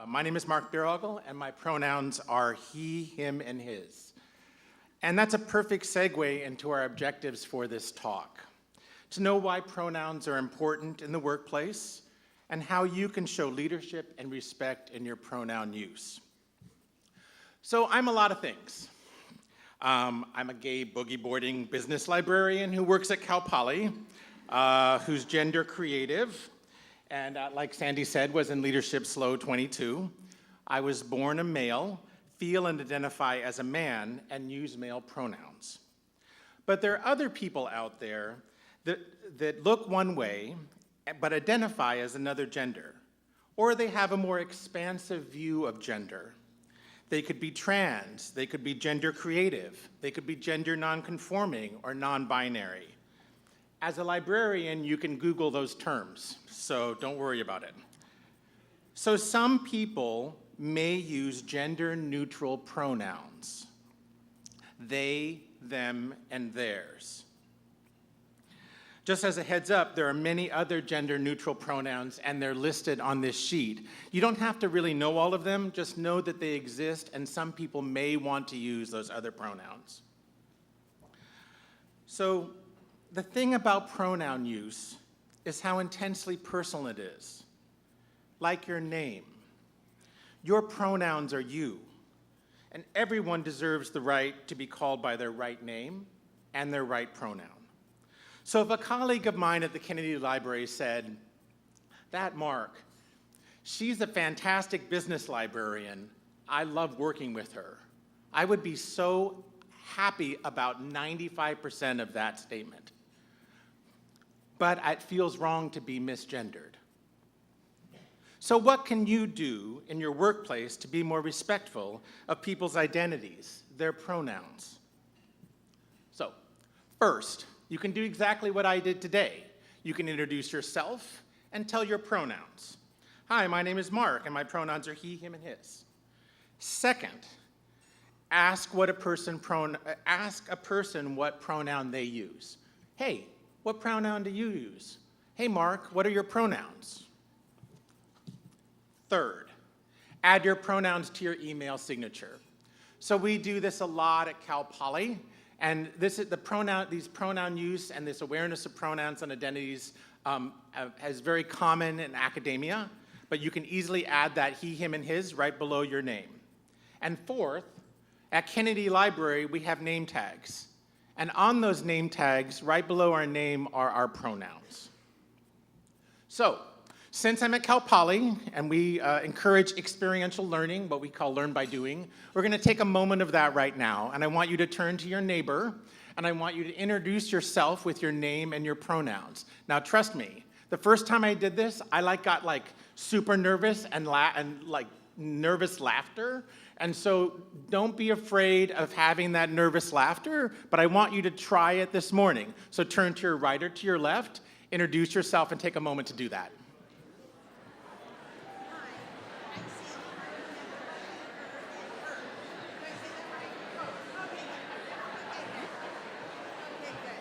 My name is Mark Bieraugel, and my pronouns are he, him, and his. And that's a perfect segue into our objectives for this talk. To know why pronouns are important in the workplace, and how you can show leadership and respect in your pronoun use. So I'm a lot of things. I'm a gay boogie-boarding business librarian who works at Cal Poly, who's gender creative, and like Sandy said, was in Leadership Slow 22. I was born a male, feel and identify as a man, and use male pronouns. But there are other people out there that look one way, but identify as another gender, or they have a more expansive view of gender. They could be trans, they could be gender creative, they could be gender non-conforming or non-binary. As a librarian, you can Google those terms, so don't worry about it. So some people may use gender-neutral pronouns. They, them, and theirs. Just as a heads up, there are many other gender-neutral pronouns, and they're listed on this sheet. You don't have to really know all of them, just know that they exist, and some people may want to use those other pronouns. So, the thing about pronoun use is how intensely personal it is. Like your name. Your pronouns are you, and everyone deserves the right to be called by their right name and their right pronoun. So if a colleague of mine at the Kennedy Library said, "That Mark, she's a fantastic business librarian. I love working with her," I would be so happy about 95% of that statement. But it feels wrong to be misgendered. So what can you do in your workplace to be more respectful of people's identities, their pronouns? So, first, you can do exactly what I did today. You can introduce yourself and tell your pronouns. Hi, my name is Mark, and my pronouns are he, him, and his. Second, ask a person what pronoun they use. Hey, what pronoun do you use? Hey, Mark, what are your pronouns? Third, add your pronouns to your email signature. So we do this a lot at Cal Poly, and this is these pronoun use and this awareness of pronouns and identities is very common in academia, but you can easily add that he, him, and his right below your name. And fourth, at Kennedy Library, we have name tags. And on those name tags, right below our name, are our pronouns. So, since I'm at Cal Poly, and we encourage experiential learning, what we call learn by doing, we're going to take a moment of that right now, and I want you to turn to your neighbor, and I want you to introduce yourself with your name and your pronouns. Now, trust me, the first time I did this, I got super nervous and nervous laughter. And so don't be afraid of having that nervous laughter, but I want you to try it this morning. So turn to your right or to your left, introduce yourself, and take a moment to do that.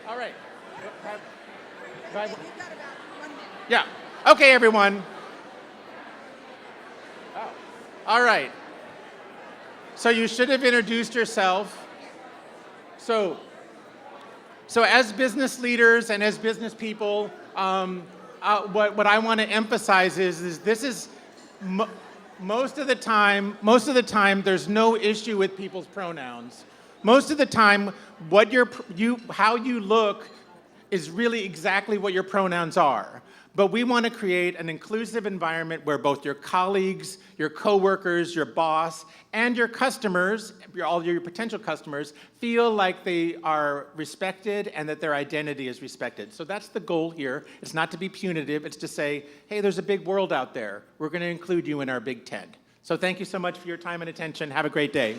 All right. You've got about 1 minute. Yeah. Okay, everyone. Oh. All right. So you should have introduced yourself. So as business leaders and as business people, what I want to emphasize is this is most of the time there's no issue with people's pronouns. Most of the time, how you look is really exactly what your pronouns are. But we want to create an inclusive environment where both your colleagues, your coworkers, your boss, and your customers, all your potential customers, feel like they are respected and that their identity is respected. So that's the goal here. It's not to be punitive. It's to say, hey, there's a big world out there. We're going to include you in our big tent. So thank you so much for your time and attention. Have a great day.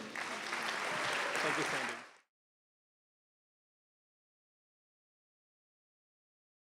Thank you, Sandy.